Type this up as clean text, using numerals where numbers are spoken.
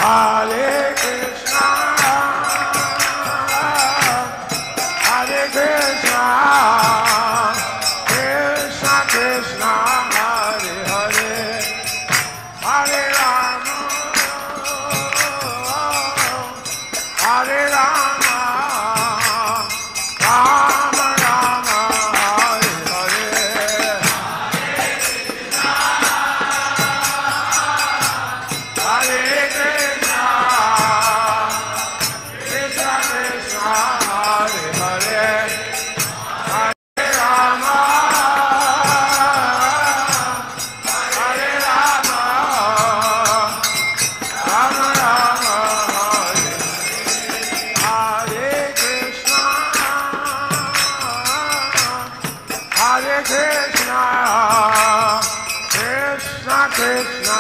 Hare Krishna, Hare Krishna, Krishna Krishna, Hare Hare, Hare Rama, Hare Rama, Rama Rama, Hare Hare. Hare